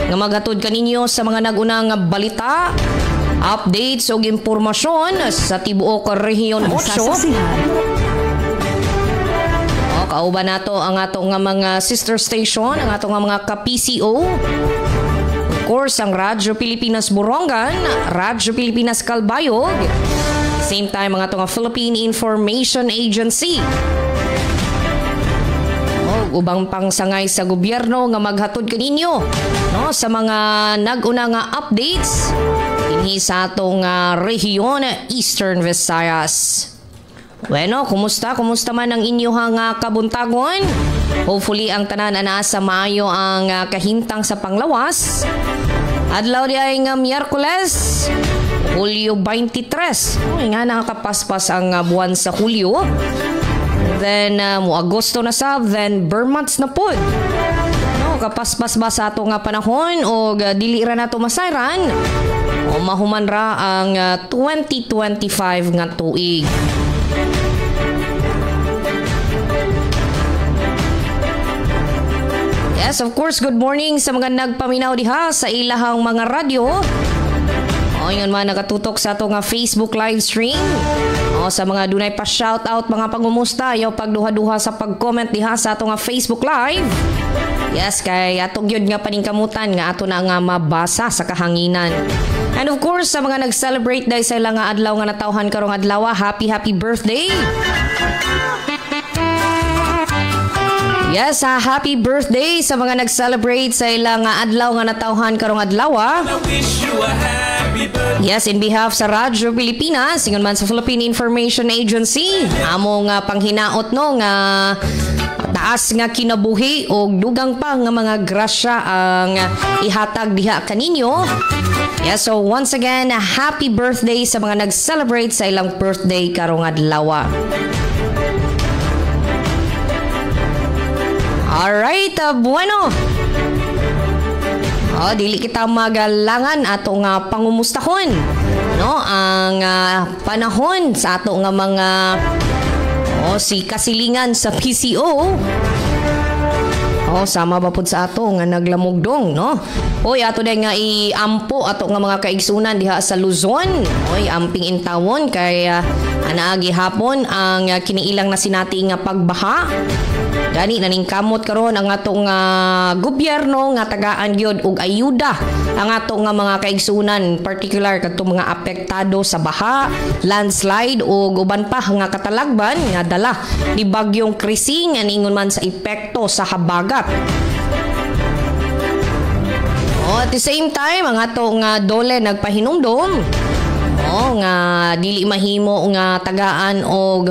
nga maghatod kaninyo sa mga nagunang balita, updates ug impormasyon sa tibuok rehiyon 8. Kauban nato ang ato nga mga sister station, ang ato nga mga ka-PCO. Of course, ang Radyo Pilipinas Borongan, Radyo Pilipinas Calbayog, same time ang ato nga Philippine Information Agency. Ubang pang sangay sa gobyerno nga maghatod kaninyo sa mga nag-una nga updates dinhi sa atong rehiyon Eastern Visayas. Bueno, kumusta man ang inyong kabuntagon? Hopefully ang tanan ana sa maayo ang kahintang sa panglawas. Adlaw di ay nga Miyerkules, Hulyo 23. Nga nakakapaspas ang buwan sa Hulyo. Then, Agosto na sab, then Burmonths na pod. Kapaspas ba sa ato nga panahon o dili ra nato masayran o mahuman ra ang 2025 nga tuig. Yes, of course, good morning sa mga nagpaminaw diha sa ilahang mga radyo. Ngayon man nakatutok sa ato nga Facebook live stream. Sa mga dunay pa shoutout, mga pangumusta, yaw pagduha-duha sa pag-comment diha sa ato nga Facebook live. Yes, kay atong gyud nga paningkamutan nga ato na nga mabasa sa kahanginan. And of course, sa mga nag-celebrate dahil sa ilang nga adlaw nga natawhan karong adlaw, happy birthday! Yes, happy birthday sa mga nag-celebrate sa ilang adlaw nga natawhan karong adlaw. Yes, in behalf sa Radyo Pilipinas, ingon man sa Philippine Information Agency, amo nga panghinaot nga taas nga kinabuhi o dugang pa nga mga grasya ang ihatag diha kaninyo. Yes, so once again, happy birthday sa mga nag-celebrate sa ilang birthday karong adlaw. Alright, bueno. Dili kita magalangan ato nga pangumustahon ang panahon sa ato nga mga si kasilingan sa PCO. Sama ba pud sa ato nga naglamugdong, Oy, ato day nga iampo ato nga mga kaigsunan diha sa Luzon. Oy, amping intawon kay anaagi hapon ang kiniilang na sinati nga pagbaha. Gani naningkamot karon ang atong gobyerno nga tagaan gyud og ayuda ang atong mga kaigsunan, particular kadtong mga apektado sa baha, landslide o uban pa nga katalagban nga dala ni bagyong Krising nga ningon man sa epekto sa habagat. At the same time, ang atong dole nagpahinumdom nga dili mahimo nga tagaan og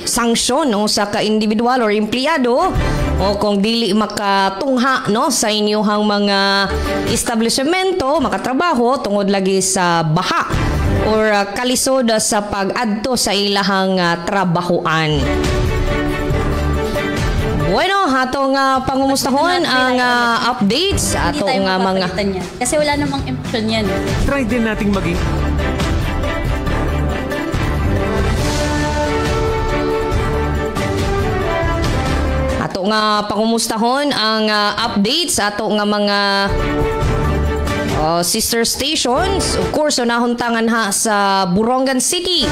sanksyon sa ka-individual or empleyado o kung dili makatungha sa inyong mga establishmento makatrabaho tungod lagi sa baha or kalisod sa pag-adto sa ilahang trabahoan. Bueno, ato nga pangumustahon ang updates ato nga mga kasi wala namang emption yan. Try din nating maging ato nga pangumustahon ang updates ato nga mga sister stations. Of course, nahuntangan sa Borongan City.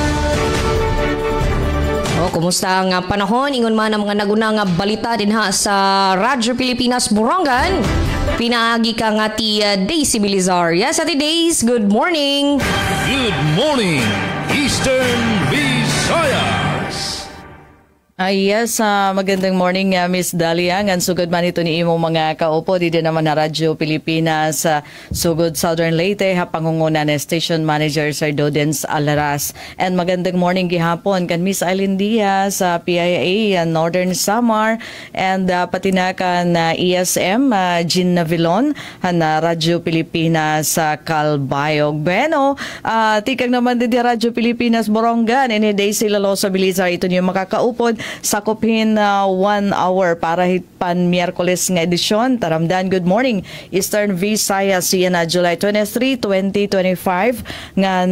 Kumusta ang panahon? Ingon man ang mga nagunang balita din sa Radyo Pilipinas Borongan. Pinaagi ka nga ti Daisy Bilizar. Yes, Ate Daisy, good morning. Good morning, Eastern Visayas. Yes, magandang morning Miss Dalia. Ngan sugod man ito ni imong mga kaupo di naman na Radyo Pilipinas sugod Southern Leyte pangungunan ni Station Manager Sir Dodens Alaras. And magandang morning gihapon kan Miss Eileen Diaz sa PIA Northern Samar and pati na kan ESM Jean Navilon na Radyo Pilipinas sa Calbayog. Bueno, tikag naman din di Radyo Pilipinas Borongan ini day sila Losa Bilizar ito niyo makakaupod sakupin 1 hour para hitpan Miyerkules nga edisyon. Taramdan, good morning Eastern Visayas siya na July 23, 2025 nga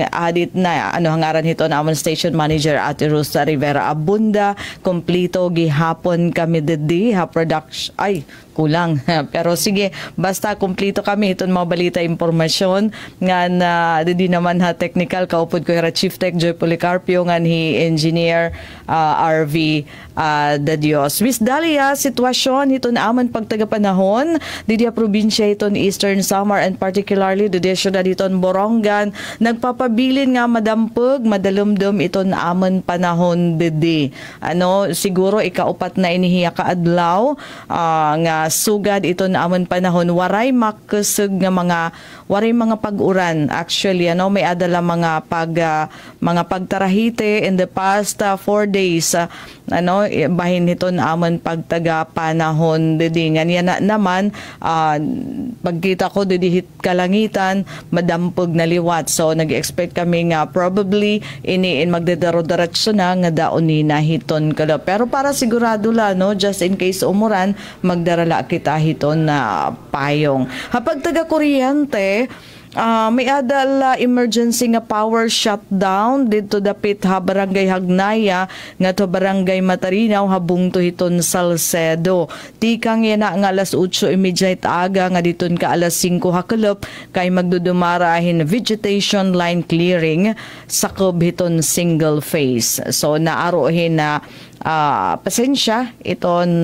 adit na hangaran hito na amon Station Manager Ate Rosa Rivera Abunda. Kompleto gihapon kami dedi ha production kulang. Pero sige, basta kumplito kami itong mga balita impormasyon nga na di naman ha technical kaupod ko hira Chief Tech Joy Policarpio nga ni Engineer RV da Dios. Miss Dalia, sitwasyon iton aman pagtagapanahon di probinsya iton Eastern Samar and particularly di syudad iton Borongan nagpapabilin nga madampog madalumdum iton aman panahon didi. Siguro ikaupat na inihiya ka adlaw nga sugad iton aman panahon waray makasug nga waray mga pag-uran. Actually may adala mga pagtarahite in the past 4 days bahin niton aman pagtaga panahon didi nga niya naman pagkita ko didi kalangitan madampog na liwat, so nag-expect kami nga probably in magdedaro-diretso na nga daon ni nahiton kala, pero para sigurado la just in case umuran magdarala kita hiton na payong hapag taga kuryente. May adal emergency nga power shutdown dito dapit ha barangay Hagnaya nga to barangay Matarinaw habung to hiton Salcedo. Tikang yana nga alas 8:30 aga nga diton ka alas 5 hakelop kay magdudumarahin vegetation line clearing sakob hiton single phase. So naarohin na pasensya iton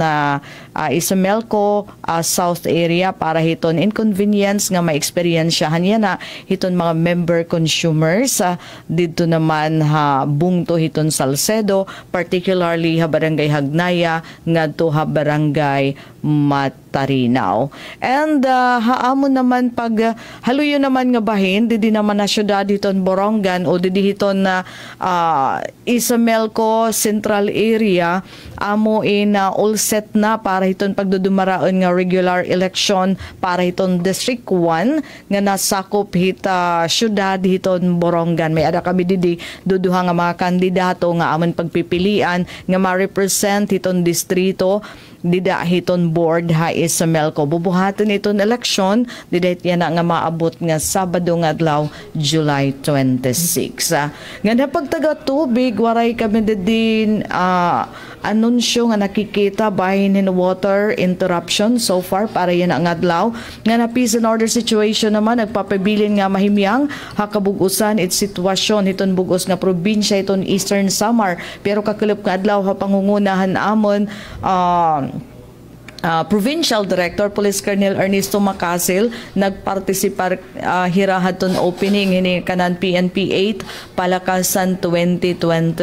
Isamelco South area para hiton inconvenience nga ma-experiensyahan yan na hiton mga member consumers dito naman ha bungto hiton Salcedo particularly ha barangay Hagnaya ngadto ha barangay Matarinaw. And haamon naman pag haluyo naman nga bahin didi naman na syudad hiton Borongan o didi hiton na Isamelco Central area amo all set na para hiton pagdudumaraon nga regular election para hiton District 1 nga nasakop hita syudad hiton Borongan. May ada kami didi duduha nga mga kandidato nga amon pagpipilian nga ma-represent hiton distrito dida hiton board ha Isamelco. Bubuhaton iton election dida yan nga maabot nga Sabado nga adlaw July 26. Nga napagtaga tubig waray kami din anunsyo nga nakikita bahin in water interruption so far para yan ang adlaw nga na peace and order situation naman nagpapabilin nga mahimyang hakabugusan it sitwasyon hiton bugos nga probinsya iton Eastern Samar pero kakulop nga adlaw ha pangungunahan amon Provincial Director Police Colonel Ernesto Macasil nagpartisipar hirahaton opening ini kanan PNP 8 Palakasan 2025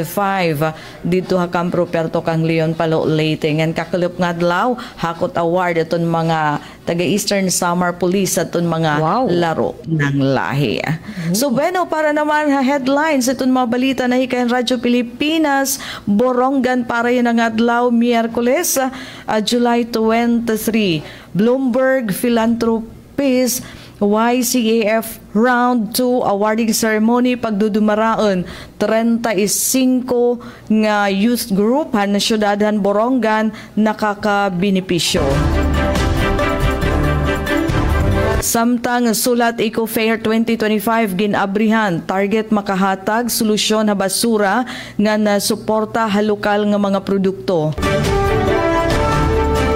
dito ha Camp Ruperto kang Leon Palo Leyte ngan kakulop nga adlaw hakot award aton mga taga Eastern Samar Police aton mga laro ng lahi. So bueno para naman ha headlines iton mga balita na hikayan Radyo Pilipinas Borongan para yan ang adlaw Miyerkules July 23. Bloomberg Philanthropies YCAF Round 2 awarding ceremony pagdudumaraon 35 nga youth group han syudadhan Borongan nakakabenepisyo. Samtang sulat Eco Fair 2025 ginabrihan target makahatag solusyon na basura nga nasuporta halukal nga mga produkto.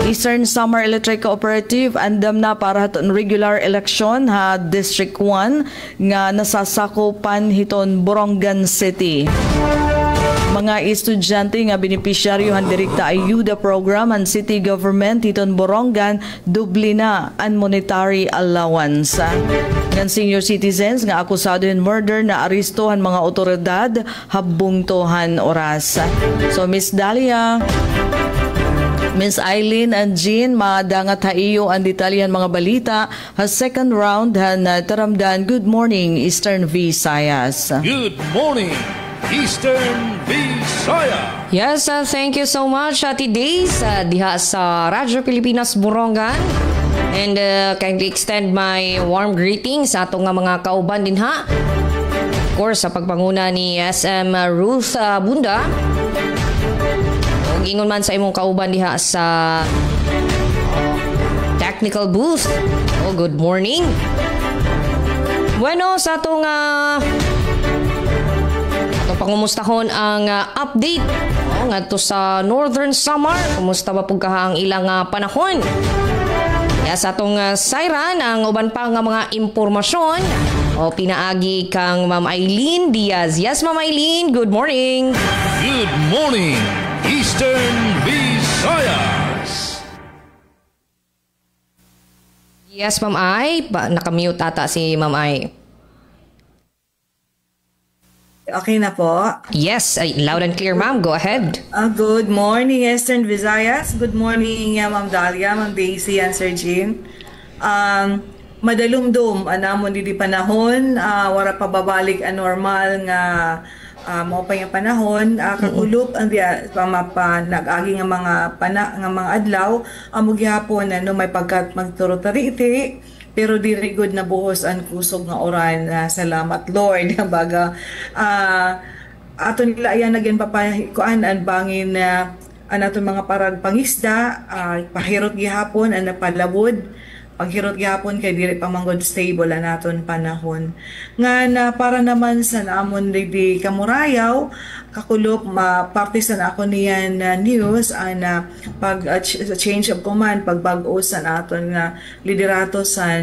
Eastern Samar Electric Cooperative andam na para haton regular election ha District 1 nga nasasakupan hiton Borongan City. Mga estudyante nga benepisyaryo han direkta ayuda program han city government hiton Borongan dubli na ang monetary allowance. Ngan senior citizens nga akusado in murder na aresto han mga otoridad habung tohan oras. So Miss Dalia, Miss Eileen and Jean, madangat haiyo ang detalyan mga balita. Ha second round han taramdan. Good morning, Eastern Visayas. Good morning, Eastern Visayas. Yes, thank you so much, Ate Days, diha sa Radyo Pilipinas Borongan. And kindly extend my warm greetings sa atong mga kauban din ha. Of course, sa pagpanguna ni SM Ruth Bunda. Ingon man sa imong kauban diha sa technical booth. Oh, good morning. Bueno, sa atong pangumustahon ang update ngadto sa Northern Samar. Kumusta ba pug ang ilang panahon? Yes, atong sayran ang uban pa nga mga impormasyon o pinaagi kang Ma'am Eileen Diaz. Yes, Ma'am Eileen, good morning. Good morning, Eastern Visayas. Yes, Ma'am Ay. Nakamute ata si Ma'am Ay. Okay na po. Yes, loud and clear, ma'am. Go ahead. Good morning, Eastern Visayas. Good morning, Ma'am Dalia, Ma'am Daisy, and Sir Jean. Madalumdum, anamon di panahon, wala pa babalik ang normal nga mo pa yung panahon, kakulop ang nag-agi nga mga adlaw, amo gihapon may pagkat magturo-tariti, pero diri good na buhos ang kusog nga oran. Salamat Lord. Baga ato nila ayan nagyan papakuan ang bangin aton mga parag pangisda, pahirot gihapon ang napalabod. Paghirot gihapon kay diri pa manggod stable ang aton panahon. Nga na para naman sa naamon di kamurayaw, kakulop parte sa ako niyan news ana pag change of command, pagbag-o sa aton nga liderato sa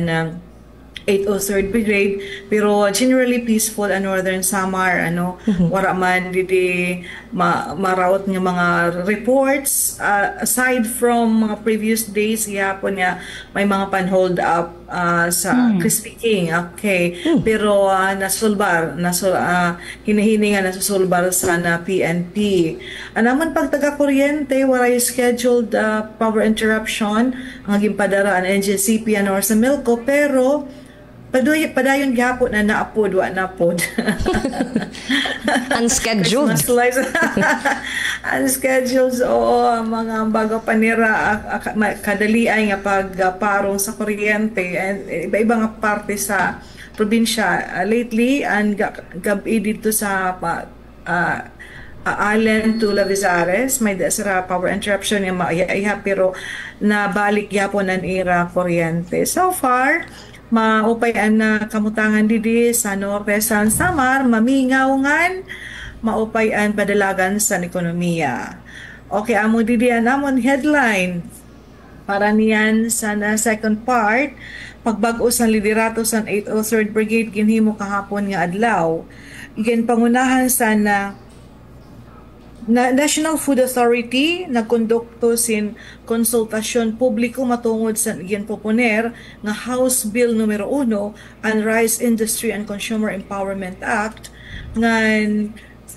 803rd Brigade, pero generally peaceful ang Northern Samar, wala man didi maraot nga mga reports, aside from mga previous days gihapon nga may mga pan-hold up sa Crispy King, okay, pero hinihini nga nasusulbar sa PNP. Naman pag taga-kuryente, walay scheduled power interruption ang gipadara ang NGCP or sa Milco, pero padayon gihapon na naapod, wa naapod. Unscheduled. Unscheduled, oo, mga bago panira, kadaliay nga pagparong sa kuryente, and iba-iba nga parte sa probinsya. Lately, ang gabi dito sa Allen to Lavizares, may sira power interruption yung maaya, pero nabalik yapon ang ira kuryente. So far, maupayan na kamutangan didi sa Norte San Samar, mamingawngan, maupayan padalagan sa ekonomiya. Okay, amo didi amon headline para niyan sa second part, pagbag-o sa liderato sa 803rd Brigade ginhimo kahapon nga adlaw. Igen pangunahan sa National Food Authority nagkondukto sin konsultasyon publiko matungod sa ginpoponer nga House Bill numero 1 ang Rice Industry and Consumer Empowerment Act nga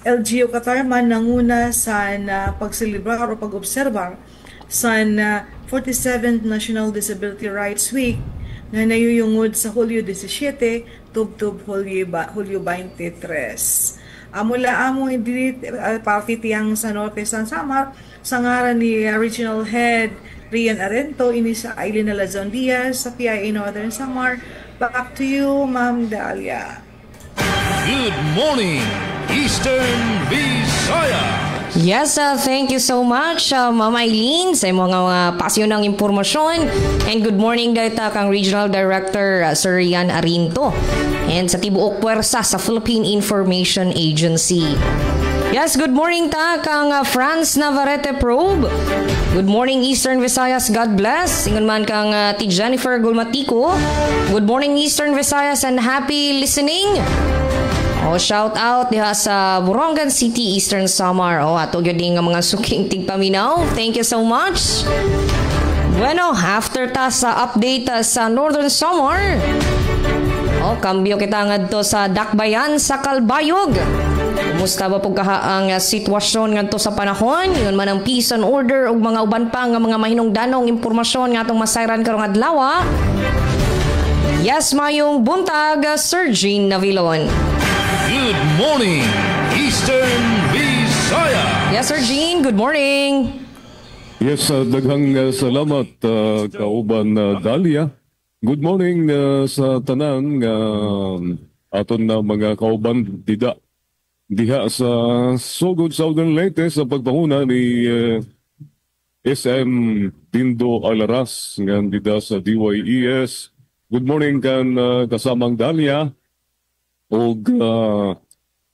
LGU Katarman nanguna sa pagselebrar o pag-obserbar sa 47th National Disability Rights Week na nayuyungod sa Hulyo 17 tub Hulyo 23. Mula amo hindi party tiyang sa Norte San Samar sa ngaran ni Regional Head Rian Arento, ini sa Eileen Alazon Diaz sa PIA Northern Samar. Back to you, Ma'am Dalia. Good morning, Eastern Visayas. Yes, thank you so much, Ma'am Eileen, sa mga pasyon ng impormasyon. And good morning data kang Regional Director Sir Rian Arinto. And sa tibuok puwersa sa Philippine Information Agency. Yes, good morning ta kang Franz Navarrete Probe. Good morning Eastern Visayas, God bless. Ingon man kang ti Jennifer Gulmatico. Good morning Eastern Visayas and happy listening. Shout out diha sa Borongan City, Eastern Samar. Ato gyud nga mga suking tigpaminaw. Thank you so much. Bueno, after ta sa update sa Northern Samar, kambyo kita ngadto sa Dakbayan sa Kalbayog. Kumusta ba po ang sitwasyon ngadto sa panahon? Yun man ang peace and order ug mga uban pa nga mga mahinungdanong impormasyon nga atong masayran karong adlaw. Yes, mayong buntag, Sir Jean Navilon. Good morning, Eastern Visayas. Yes, Sir Jean, good morning. Yes, daghang salamat kauban Dalia. Good morning sa tanan aton na mga kauban diha sa Sugod Southern Leyte sa pagpanguna ni SM Dindo Alaras nga dida sa DYES. Good morning kan kasamang Dalia o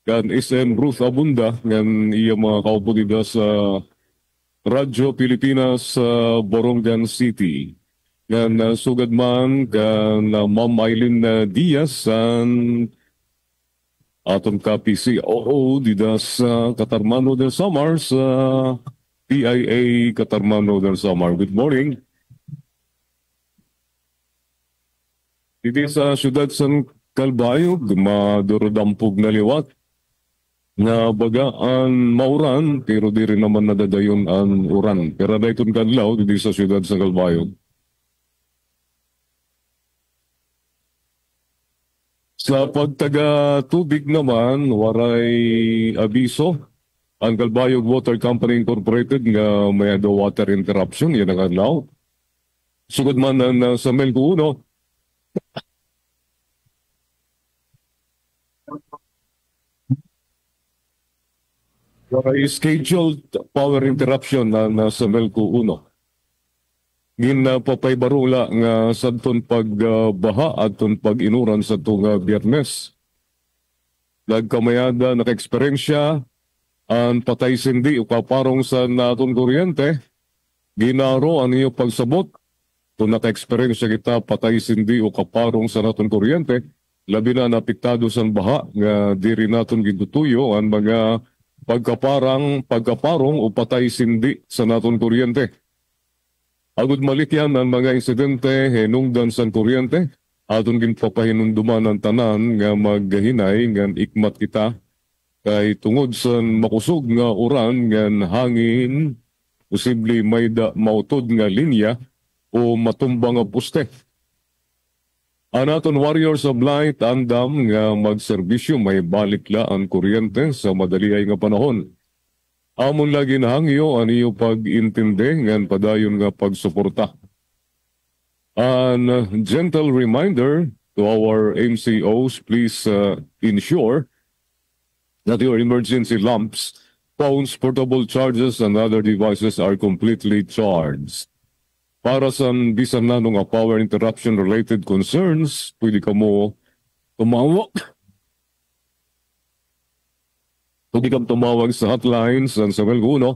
kan SM Ruth Abunda nga iya mga kaupo dida sa Radyo Pilipinas sa Borongan City. Yan sugad man kan Ma'am Eileen Diaz and aton ka PCOO dida sa Katarmano del Samar sa PIA Katarmano del Samar. Good morning. Dito sa siyudad San Calbayog, madurodampog na liwat nga bagaan mauran pero di rin naman nadadayon ang uran. Pero na itong kadlaw dito sa siyudad San Calbayog. Sa pagtaga tubig naman, waray abiso. Ang Calbayog Water Company Incorporated nga may water interruption, yan ang adlaw. Sugod man na sa Melco 1, waray scheduled power interruption na sa Melco 1. Ginapapaybarula nga sa ton pagbaha at ton pag-inuran sa itong Biyernes. Nagkamayada, naka-eksperyensya, ang patay sindi o kaparong sa naton kuryente, ginaro ang iyo pagsabot. Kung naka-eksperyensya kita, patay sindi o kaparong sa naton kuryente, labi na napiktado sa baha, nga diri naton gitutuyo ang mga pagkaparong o patay sindi sa naton kuryente. Agud malikyan ang mga insidente hinungdan sa kuryente, aton ginpapahinunduman ang tanan nga maggahinay nga ikmat kita kay tungod sa makusog nga uran nga hangin, posible may mautod nga linya o matumbang nga poste. Ang aton Warriors of Light andam nga magserbisyo may balik la ang kuryente sa madaliay nga panahon. Amon lagi nahangyo ang iyo pag-intindi ngan padayon nga pagsuporta. An gentle reminder to our MCOs, please ensure that your emergency lamps, phones, portable chargers, and other devices are completely charged. Para sa bisan na nga power interruption related concerns, pwede ka mo tumawag. Pwede kang tumawag sa hotlines ng sa Melco 1,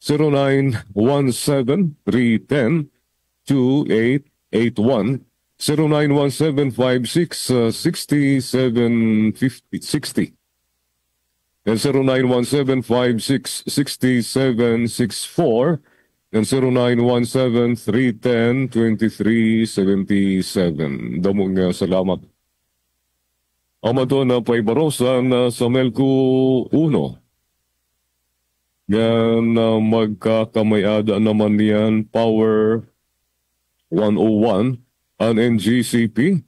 0917-310-2881, 0917-56-6760, and 0917-56-6764, and 0917-310-2377. Damong salamat. Amato na paibarosan sa Melco 1. Yan magkakamayada naman yan Power 101 ang NGCP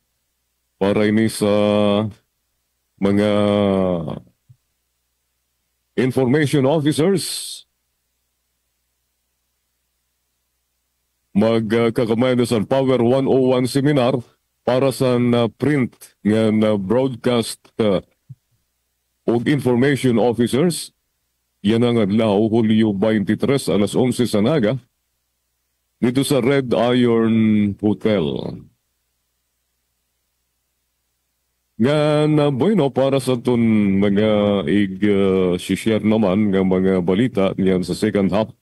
para ini sa mga information officers. Magkakamayada sa Power 101 seminar para sa print nga broadcast og information officers. Yan ang adlaw, Hulyo 23, alas 11 sa Naga, dito sa Red Iron Hotel. Nga na bueno para sa itong mga share naman ng mga balita yan sa second half.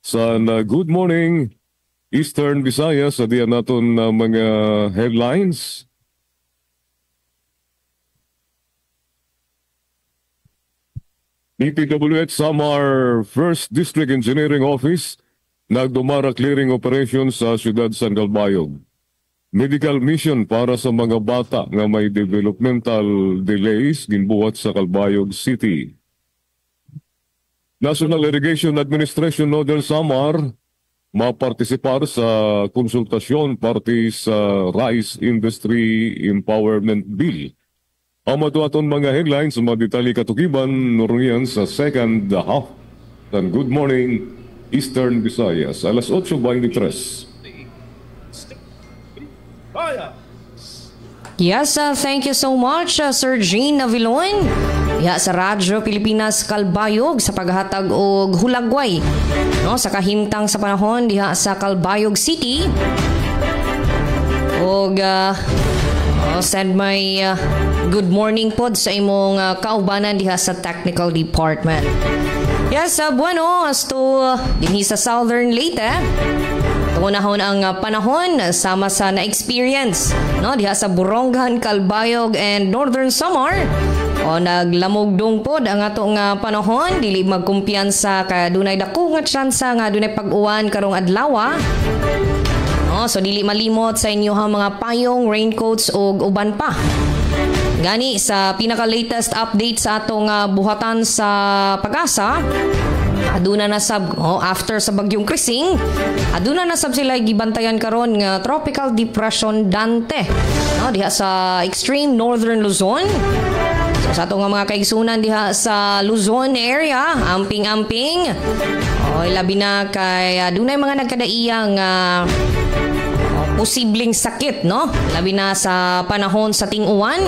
Sa Good Morning Eastern Visayas, sa diyan natin mga headlines. DPWH Samar 1st District Engineering Office nagdumara clearing operation sa siyudad San Calbayog. Medical mission para sa mga bata nga may developmental delays ginbuhat sa Calbayog City. National Irrigation Administration Nodal Samar mapartisipar sa konsultasyon parte sa Rice Industry Empowerment Bill. Amado aton mga headlines, mga detalye katukiban nuriyan sa second half ng Good Morning Eastern Visayas, alas 8:23. Yes, thank you so much, Sir Jean Navilon. Sa Radyo Pilipinas Calbayog sa paghatag og hulagway no, sa kahimtang sa panahon diha sa Calbayog City. Og send my good morning pod sa imong kaubanan diha sa technical department. Yes, bueno, as to dinhi sa Southern Leyte, Tunahon ang panahon sama sa na-experience no diha sa Borongan, Calbayog and Northern Samar. O naglamog pod ang atong panahon, dili magkumpiyansa kay dunay dako nga tsansa nga dunay pag-uwan karong adlaw. No, so dili malimot sa inyong mga payong, raincoats ug uban pa. Gani sa pinaka-latest update sa atong buhatan sa Pag-asa, aduna na sab after sa bagyong Krising, aduna na sab sila gibantayan karon nga tropical depression Dante no diha sa extreme northern Luzon. So sa atong mga kaigsunan diha sa Luzon area, amping-amping labi na kay adunay mga nagkadaiyang posibleng sakit no labi na sa panahon sa ting-uwan.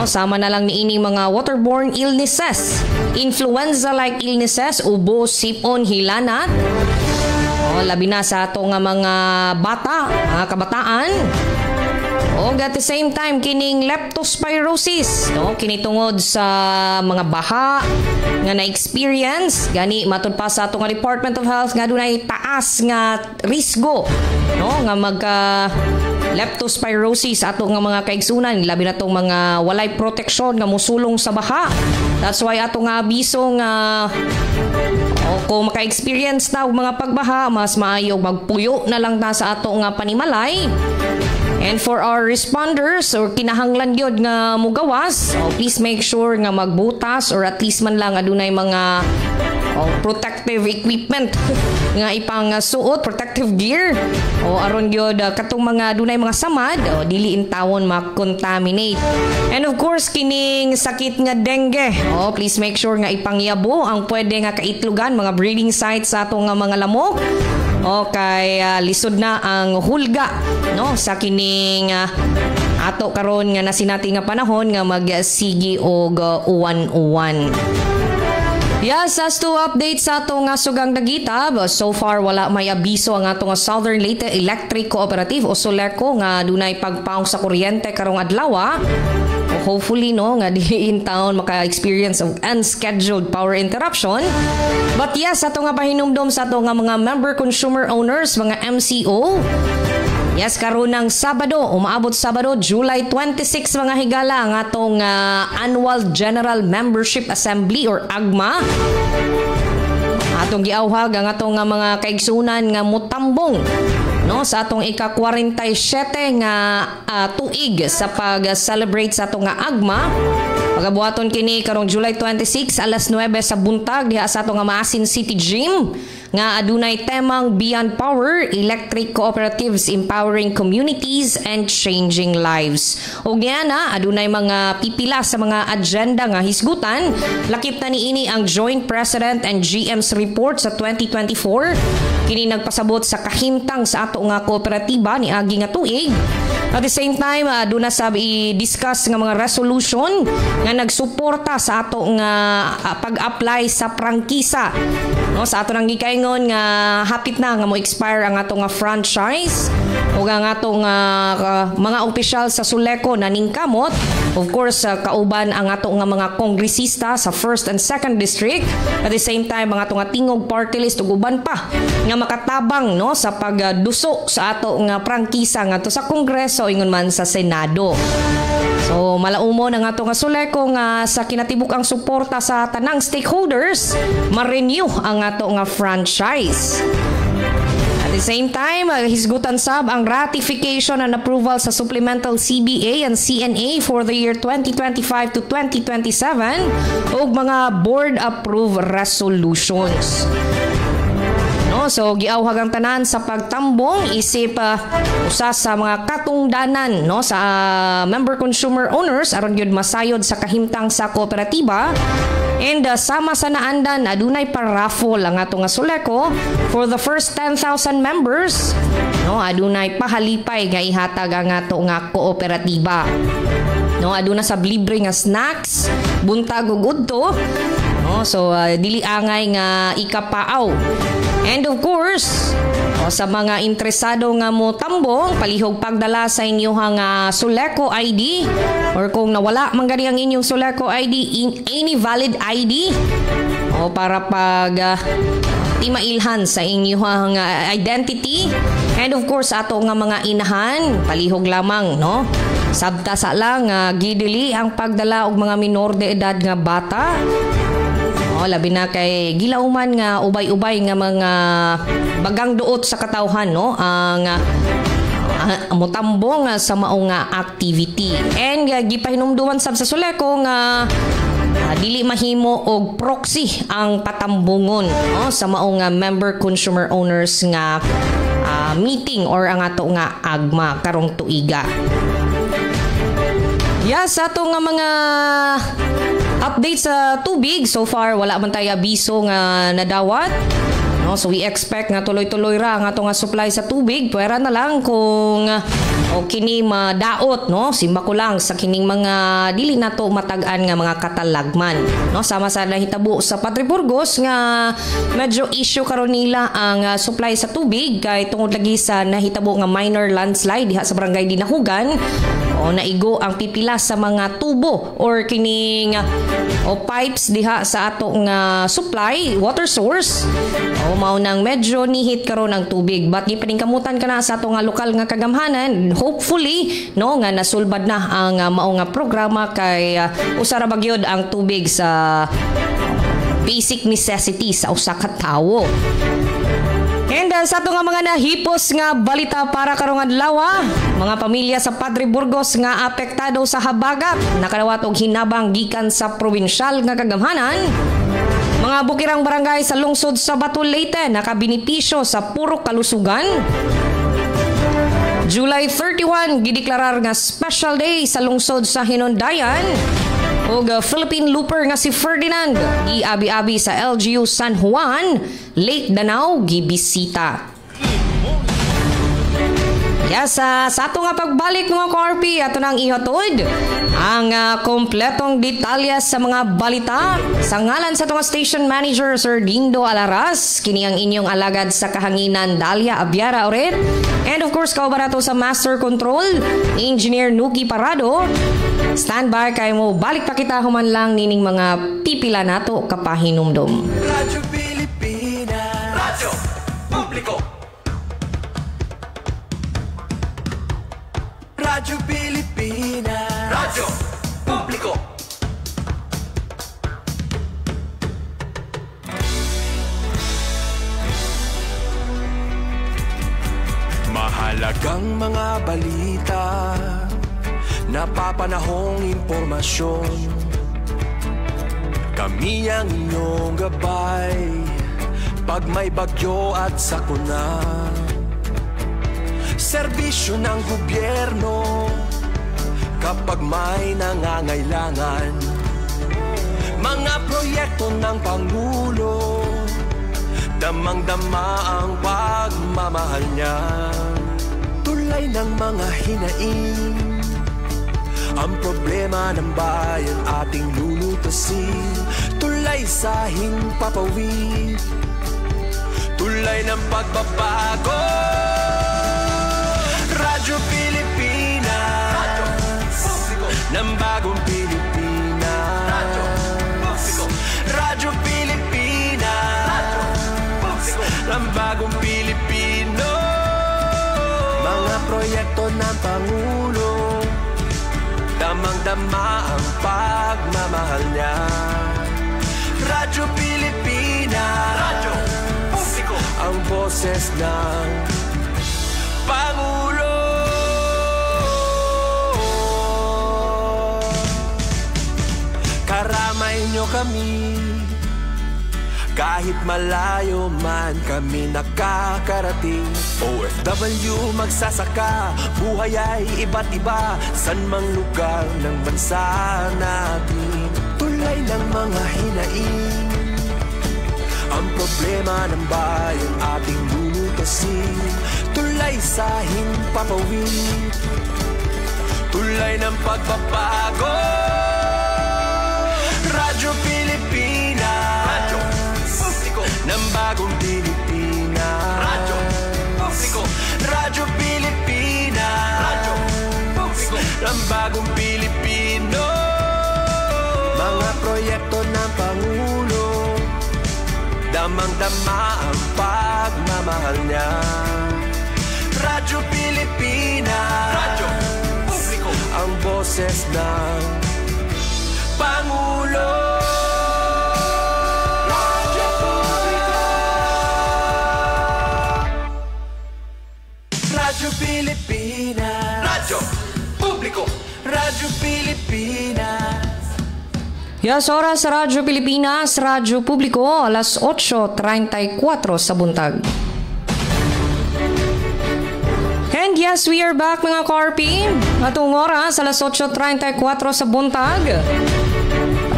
Sama na lang ni ining mga waterborne illnesses, influenza-like illnesses, ubo, sipon, hilanat. Labi na sa ato nga mga bata, mga kabataan. At the same time, kining leptospirosis, no? Kinitungod sa mga baha nga na-experience. Gani, matud pa sa ato nga Department of Health nga dunay taas nga risgo no? Nga leptospirosis ato nga mga kaigsunan, labi na tong mga walay proteksyon nga musulong sa baha. That's why ato nga abiso nga kung maka-experience na og mga pagbaha, mas maayo magpuyo na lang ta sa ato nga panimalay. And for our responders or kinahanglan gyud nga mugawas, please make sure nga magbutas or at least man lang adunay mga protective equipment nga ipang suot, protective gear aron gyud katong mga dunay mga samad dili intawon ma-contaminate. And of course kining sakit nga dengue, please make sure nga ipangyabo ang pwede nga kaitlugan mga breeding sites sa ato nga mga lamok. Kay lisod na ang hulga no sa kining ato karon nga nasinati nga panahon nga magsigi og uwan-uwan. Yes, as to update sa ato nga sugang dagita, so far wala may abiso ang ato nga Southern Leyte Electric Cooperative o SOLECO nga dunay pagpaong sa kuryente karong adlaw. Hopefully no nga di in town maka-experience of unscheduled power interruption. But yes, ato nga pahinumdom sa ato nga mga member consumer owners, mga MCO. Yes, karon ng Sabado, umaabot Sabado, July 26 mga higala ang atong Annual General Membership Assembly or AGMA. Atong giawhag ang atong mga kaigsunan nga mutambong no sa atong ika-47 nga tuig sa pag-celebrate sa atong nga AGMA. Pagabuhaton kini karong July 26 alas 9 sa buntag diha sa atong nga Maasin City Gym nga adunay temang Beyond Power, Electric Cooperatives Empowering Communities and Changing Lives. Og niya na adunay mga pipila sa mga agenda nga hisgutan. Lakip na niini ang Joint President and GM's report sa 2024. Kini nagpasabot sa kahimtang sa ato nga kooperatiba ni agi nga tuig. At the same time, aduna sab i-discuss nga mga resolution nga nagsuporta sa ato nga pag-apply sa prangkisa. No, sa ato nang gikaingon nga hapit na nga mo expire ang ato nga franchise o ang ato nga mga opisyal sa SOLECO na ningkamot. Of course, kauban ang ato nga mga kongresista sa 1st and 2nd District. At the same time, ang ato nga tingog party list ug uban pa nga makatabang no sa pagduso sa ato nga prangkisa ngadto sa Kongreso ingon man sa Senado. So malaumon ang ato nga SOLECO nga sa kinatibuk-ang suporta sa tanang stakeholders ma-renew ang ato nga franchise. At the same time, hisgutan sab ang ratification and approval sa supplemental CBA and CNA for the year 2025 to 2027 ug mga board-approved resolutions. No, so giawhag ang tanan sa pagtambong isip usa sa mga katungdanan no sa member consumer owners aron gyud masayod sa kahimtang sa kooperatiba. And sama sa naandan adunay pa-raffle ang ato nga SOLECO for the first 10,000 members. No, adunay pahalipay nga ihatag ang ato nga kooperatiba. No, aduna sa libre nga snacks, buntag ug udto. No, so dili angay nga ikapaaw. And of course, sa mga interesado nga mo tambong, palihog pagdala sa inyong SOLECO ID or kung nawala man gani ang inyong SOLECO ID, any valid ID, O para pag timailhan sa inyong identity. And of course, ato nga mga inahan, palihog lamang, no? Sabta lang, gidili ang pagdala og mga minor de edad nga bata. O, labi na kay gilauman nga ubay-ubay nga mga bagang duot sa katawhan, no? Ang motambong sa maong activity. And gipahinumduman sab sa suleko nga dili mahimo og proxy ang patambungon, no? Sa maong member consumer owners nga meeting or ang ato nga agma karong tuiga. Yes, ato nga mga update sa tubig. So far, wala man tayo abiso nga nadawat. No, so we expect nga tuloy-tuloy ra ang ato nga supply sa tubig. Pwera na lang kung kini madaot, no? Simba ko lang sa kining mga dili nato matag-an nga mga katalagman. No, sama sa nahitabo sa Padre Burgos nga medyo issue karon nila ang supply sa tubig kay tungod lagi sa nahitabo nga minor landslide diha sa barangay Dinahugan. O naigo ang pipila sa mga tubo or kining pipes diha sa ato nga supply water source. O mao nang medyo nihit karon ang tubig, but gipaningkamutan kana sa ato nga lokal nga kagamhanan, hopefully no nga nasulbad na ang mao nga programa kay usara bagyod ang tubig sa basic necessities sa usa ka tawo. And sa ato nga mga nahipos nga balita para karong adlaw, mga pamilya sa Padre Burgos nga apektado sa habagat nakadawat og hinabang gikan sa probinsyal nga kagamhanan. Mga bukirang barangay sa lungsod sa Batul, Leyte nakabinipisyo sa puro kalusugan. July 31 gideklarar nga special day sa lungsod sa Hinundayan. Og Philippine looper nga si Ferdinand iabi-abi sa LGU San Juan, Lake Danau gibisita. Yes, sa ato nga pagbalik mga ka-RP, ato nang ihatod ang kompletong detalya sa mga balita sa ngalan sa ato nga station manager Sir Dindo Alaras, kini ang inyong alagad sa kahanginan Dalia Abiara Oret, and of course kaubarato sa Master Control Engineer Nuki Parado. Standby kay mo balik pa kita human lang nining mga pipila nato kapahinumdom. Radyo Pilipinas, Radyo Publiko. Radyo Pilipinas, Radyo Publiko. Mahalagang mga balita, napapanahong impormasyon. Kami ang inyong gabay pag may bagyo at sakuna. Serbisyo ng gobyerno kapag may nangangailangan. Mga proyekto ng Pangulo, damang-dama ang pagmamahal niya. Tulay ng mga hinaing, ang problema ng bayan ating lulutasin. Tulay sa himpapawid, tulay ng pagbabago. Radyo Pilipinas, Radyo Publiko, ng bagong Pilipinas. Radyo Publiko, Radyo Pilipinas, Radyo Publiko, ng bagong Pilipino. Mga proyekto ng Pangulo, damang-dama ang pagmamahal niya. Radyo Pilipinas, Radyo Publiko, ang boses ng Pangulo. Karamay nyo kami, kahit malayo man kami nakakarating. OFW magsasaka, buhay ay iba't iba, san mang lugar ng bansa natin. Tulay ng mga hinaing, ang problema ng bayan ating lulutasin. Tulay sa himpapawid, tulay ng pagbabago. Radyo Pilipinas, Radyo Publiko, ng bagong Pilipinas. Radyo Publiko, Radyo Pilipinas, Radyo Publiko, ng bagong Pilipino. Mga proyekto ng Pangulo, damang-dama ang pagmamahal niya. Radyo Pilipinas, radyo publiko, ang boses ng Pangulo. Radyo publiko, Radyo Pilipinas, radyo publiko, Radyo Pilipinas. Yes, oras sa Radyo Pilipinas, Radyo Publiko, alas 8:34 sa buntag. And yes, we are back mga Corpy. Atong oras, alas 8:34 sa buntag.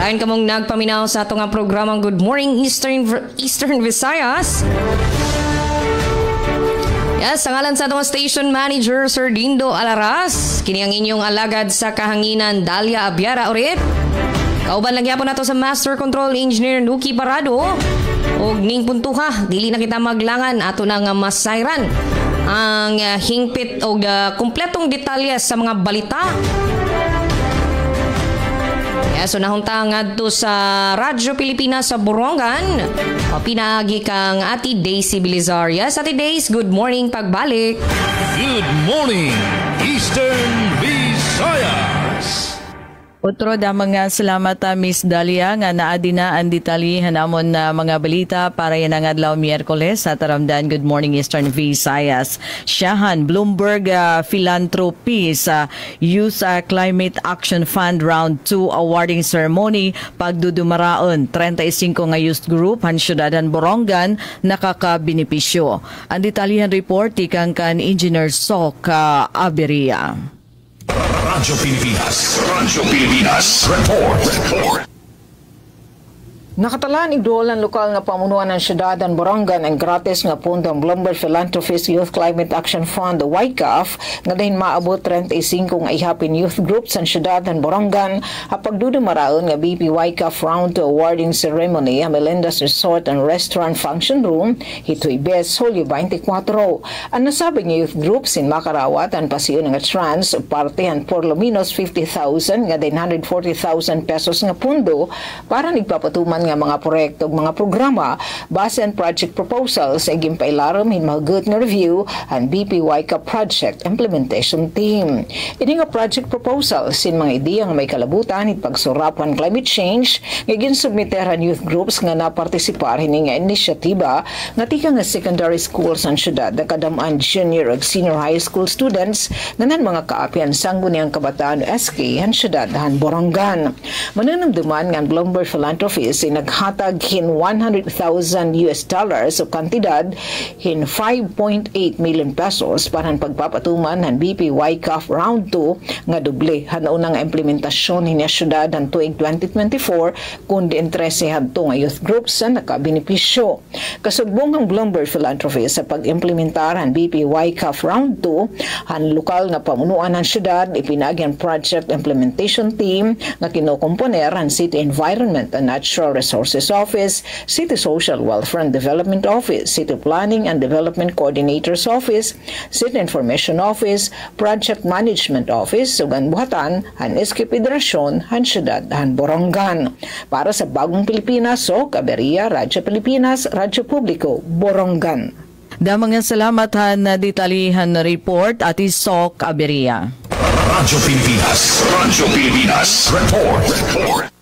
Lain ka mong nagpaminaw sa atong programang Good Morning Eastern Visayas. Yes, ang ngalan sa atong station manager, Sir Dindo Alaras. Kini ang inyong alagad sa kahanginan, Dalia Abiara ulit. Kauban lang yapon nato sa Master Control Engineer Nuki Parado. Og ning puntuha, dili na kita maglangan ato na nga masayran ang hingpit og kumpletong detalye sa mga balita. So nahunta ngadto sa Radyo Pilipinas sa Borongan. Pinagi kang Ati Daisy Bilizar. Yes, Ati Daisy, good morning pagbalik. Good morning, Eastern Visayas. Otro da mga salamat Miss Dalia nga naadi na ang detalyihan namon na mga balita para yan ang adlaw Miyerkules sa Taramdan. Good morning Eastern Visayas. Siyahan Bloomberg Philanthropy sa Youth Climate Action Fund Round 2 awarding ceremony pagdudumaraon 35 nga youth group han syudadan Borongan nakakabenepisyo. Ang detalyihan report ikang kan Engineer Sok Aberia. Radyo Pilipinas. Radyo Pilipinas. Report. Nakatalaan igdool ang lokal nga pamunuan ng syudad ng Borongan ang gratis nga pundo ang Bloomberg Philanthropist Youth Climate Action Fund, YCAF, nga dahin maabot 35 nga ihapin youth groups ang syudad ng Borongan hapagdudumaraon nga BP YCAF Round 2 awarding ceremony ang Melinda's Resort and Restaurant Function Room hito'y Bes, Hulyo 24. Ang nasabi nga youth groups in makarawat ang pasiyon nga trans partihan por lo menos 50,000 nga 940,000 pesos nga pundo para nagpapatuman nga mga proyekto ug mga programa base ang project proposals ay gimpailarom hin mahugot nga review ang BP YCAF project implementation team. Ini nga project proposals sin mga ideya nga may kalabutan hit pagsurapan climate change nga ginsubmiteran youth groups nga napartisipar hini nga inisyatiba nga tika nga secondary schools ang syudad nakadamaan junior ug senior high school students nga nan mga kaapian sangguniang kabataan SK ang syudad han Borongan. Mananamduman nga Bloomberg Philanthropist naghatag hin $100,000 o kantidad hin 5.8 million pesos para ang pagpapatuman ng BP YCAF Round 2 nga doble hanauna nga implementasyon hin syudad ng tuig 2024 kundi interese hadto nga youth groups sa nakabenepisyo. Kasugbong ang Bloomberg Philanthropy sa pag-implementar ang BP YCAF Round 2 han lokal nga pamunuan ng syudad ipinagi ang project implementation team nga kinokomponer ang City Environment and Natural Resources Office, City Social Welfare and Development Office, City Planning and Development Coordinator's Office, City Information Office, Project Management Office, sugan buhatan, han SK Federasyon, han syudad, han Borongan. Para sa Bagong Pilipinas, Sok Aberia, Radyo Pilipinas, Radyo Publiko, Borongan. Damang salamat han detalyihan na report at Sok Aberia. Radyo Pilipinas. Radyo Pilipinas. Report.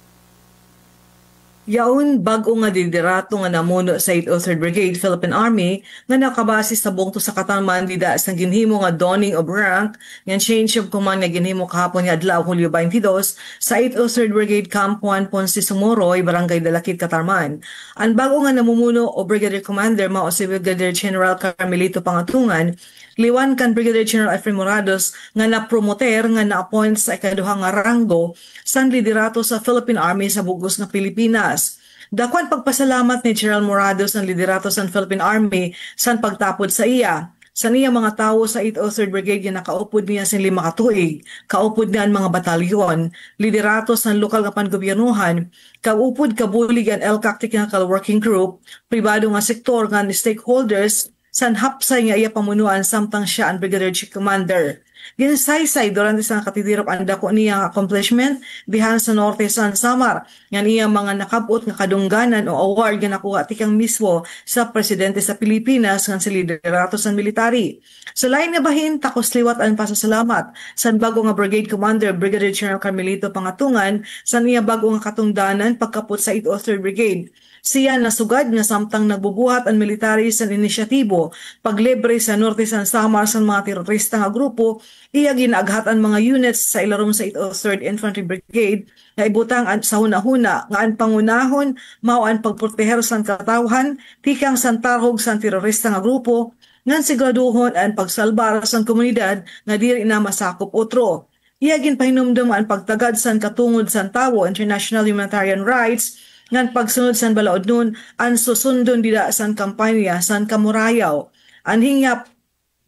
Yaon bag-o nga didirato nga namuno sa 803rd Brigade Philippine Army nga nakabase sa bungto sa katanman dida sa ginhimo nga donning of rank nga change of command nga ginhimo kahapon nga adlaw Hulyo 22 sa 803rd Brigade Camp 1 Ponce Sumoroy, Barangay Dalakit, Katarman. Ang bago nga namumuno o Brigadier Commander mao si Brigadier General Carmelito Pangatungan liwan kan Brigadier General Efren Morados nga na-promoter nga na-appoint sa ikaduhang nga ranggo sa liderato sa Philippine Army sa bugos ng Pilipinas. Dakwan pagpasalamat ni General Morados ng liderato sa Philippine Army sa pagtapod sa iya. Sa niya mga tawo sa 803rd Brigade nga nakaupod niya sa 5 katuig, kaupod niya ang mga batalyon, liderato sa lokal nga panggobyernuhan, kaupod kabulig ang LCAC Technical Working Group, pribado nga sektor nga stakeholders, san hapsay nga iya pamunuan samtang siya ang Brigadier Chief Commander. Ginsaysay durante sa katidirop ang dako niyang accomplishment dihan sa Norte San Samar. Nga niya mga nakabot nga kadungganan o award nga nakuha tikang mismo sa presidente sa Pilipinas nga sa liderato sa military. Sa lain nga bahin, takos liwat ang pasasalamat sa bago nga Brigade Commander Brigadier General Carmelito Pangatungan sa niya bago nga katungdanan pagkapot sa 803rd Brigade. Siya nasugad nga samtang nagbubuhat ang military sa inisyatibo paglibre sa Norte San Samar sa mga terorista nga grupo, iya ginaaghat ang mga units sa ilarom sa 803rd Infantry Brigade na ibutang sa hunahuna nga ang pangunahon mao ang pagproteher sa katawhan tikang santarhog sa terorista nga grupo ngan siguraduhon ang pagsalbar sa komunidad nga dili na masakop otro. Iya ginpahinumdum ang pagtagad sa katungod sa tawo international humanitarian rights ngan pagsunod san balaod nun ang susundon dida san kampanya san Kamurayaw. Ang hingap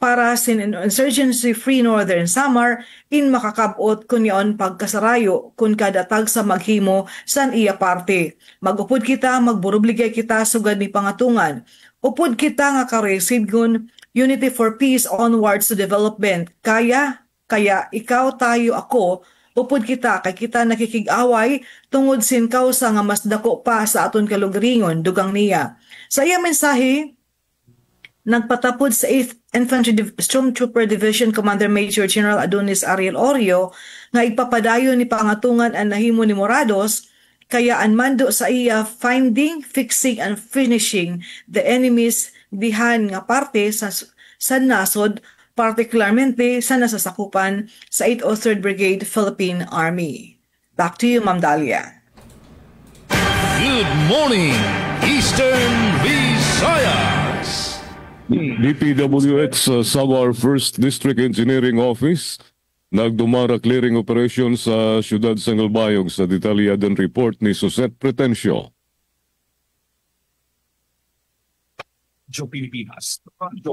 para sin insurgency-free Northern Samar in makakabot kun yaon pagkasarayo kun kadatag sa maghimo san iya parte. Magupod kita, magburubligay kita sugad ni Pangatungan. Upod kita nga ka-receive gun Unity for Peace onwards to development. Kaya ikaw, tayo, ako, upod kita kay kita nakikig-away tungod sin kausa nga mas dako pa sa aton kalugaringon dugang niya. Sa iya mensahe, nagpatapod sa 8th Infantry Stormtrooper Division Commander Major General Adonis Ariel Orio nga ipapadayon ni Pangatungan ang nahimo ni Morados kaya ang mando sa iya finding, fixing and finishing the enemies dihan nga parte sa nasod, particularmente sa nasasakupan sa 803rd Brigade Philippine Army. Back to you, Ma'am Dalia. Good morning, Eastern Visayas. DPWH Samar 1st District Engineering Office nagdumara clearing operation sa siyudad sa Ngalbayog sa detalyadan report ni Suzette Pretencio. Radyo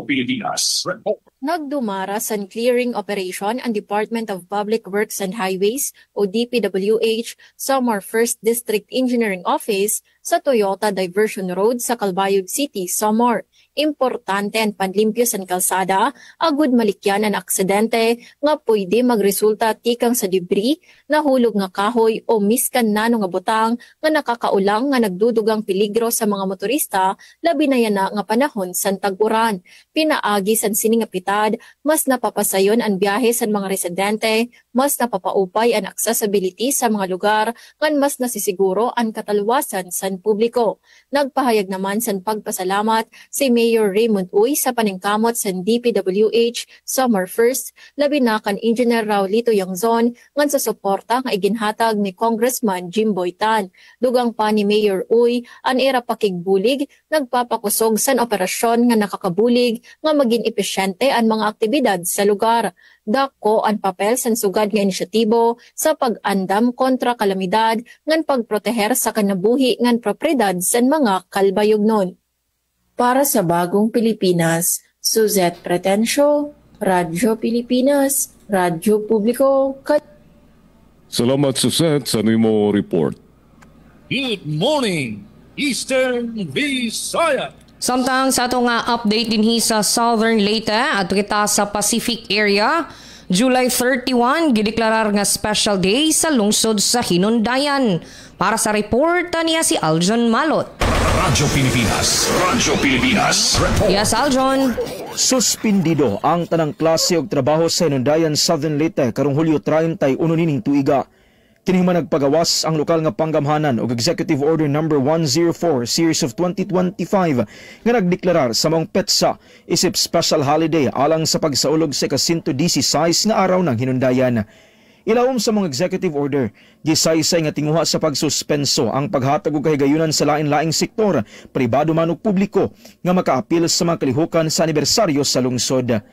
Pilipinas. Report. Nagdumara sa clearing operation ang Department of Public Works and Highways o DPWH Samar 1st District Engineering Office sa Toyota Diversion Road sa Calbayog City, Samar. Importante ang panlimpyo sa kalsada, agud malikyan ang aksidente nga pwede magresulta tikang sa debris, nahulog nga kahoy o miskan nano nga butang nga nakakaulang nga nagdudugang peligro sa mga motorista labi na yana nga panahon sa tag-uran. Pinaagi san sini nga pitad, mas napapasayon ang biyahe sa mga residente, mas napapaupay ang accessibility sa mga lugar, ngan mas nasisiguro ang katalwasan sa publiko. Nagpahayag naman sa pagpasalamat si Mayor Raymond Uy sa paningkamot sa DPWH Samar 1st, labi na kan Engineer Raulito Yangzon ngan sa suporta nga iginhatag ni Congressman Jimboy Tan. Dugang pa ni Mayor Uy, an era pakigbulig, nagpapakusog sa operasyon nga nakakabulig nga maging epesyente ang mga aktibidad sa lugar. Dako ang papel sa sugad nga inisyatibo sa pag-andam kontra kalamidad ngan pagproteher sa kanabuhi ngan propriedad sa mga kalbayognon. Para sa Bagong Pilipinas, Suzette Pretencio, Radyo Pilipinas, Radyo Publiko. Salamat Suzette sa nimo report. Good morning, Eastern Visayas. Samtang sa ato nga update dinhi sa Southern Leyte at kita sa Pacific area, July 31 gideklarar nga special day sa lungsod sa Hinundayan. Para sa report niya si Aljon Malot. Radyo Pilipinas. Radyo Pilipinas. Report. Yes, Aljon. Suspindido ang tanang klase og trabaho sa Hinundayan Southern Leyte karong Hulyo 31 nining tuiga. Kini nagpagawas ang lokal nga panggamhanan og Executive Order No. 104 Series of 2025 nga nagdeklarar sa maong petsa isip special holiday alang sa pagsaulog sa ka-116 nga araw ng Hinundayan. Ilawom sa mga executive order, gisaysay nga tinguha sa pagsuspenso ang paghatag og kahigayunan sa lain-laing sektor, pribado man ug publiko nga makaapil sa mga kalihukan sa anibersaryo sa lungsod.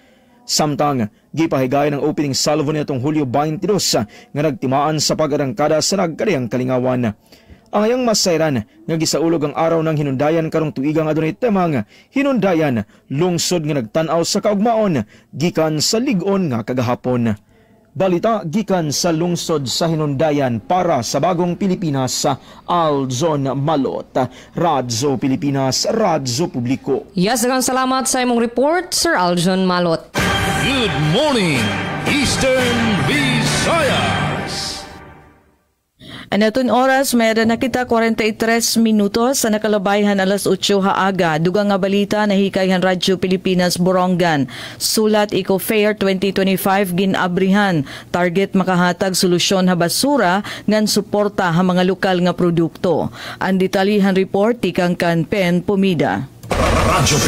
Samtang gipahigayon ang opening salvo nitong Hulyo 22 nga nagtimaan sa pag-arangkada sa nagkadayang kalingawan. Ang ayang masayran nga gisaulog ang araw ng Hinundayan karong tuigang adunay temang Hinundayan, lungsod nga nagtan-aw sa kaugmaon gikan sa lig-on nga kagahapon. Balita gikan sa lungsod sa Hinundayan para sa Bagong Pilipinas, Aljon Malot, Radyo Pilipinas, Radyo Publiko. Yes, salamat sa imong report, Sir Aljon Malot. Good morning, Eastern Visayas. Anaton oras, meron na kita 43 minutos sa nakalabayhan alas 8 haaga. Dugang nga balita na hikayhan Radyo Pilipinas Borongan. Sulat Eco Fair 2025 ginabrihan. Target makahatag solusyon ha basura ngan suporta ha mga lokal nga produkto. Ang detalyihan report tikang kan Pen Pumida. Radyo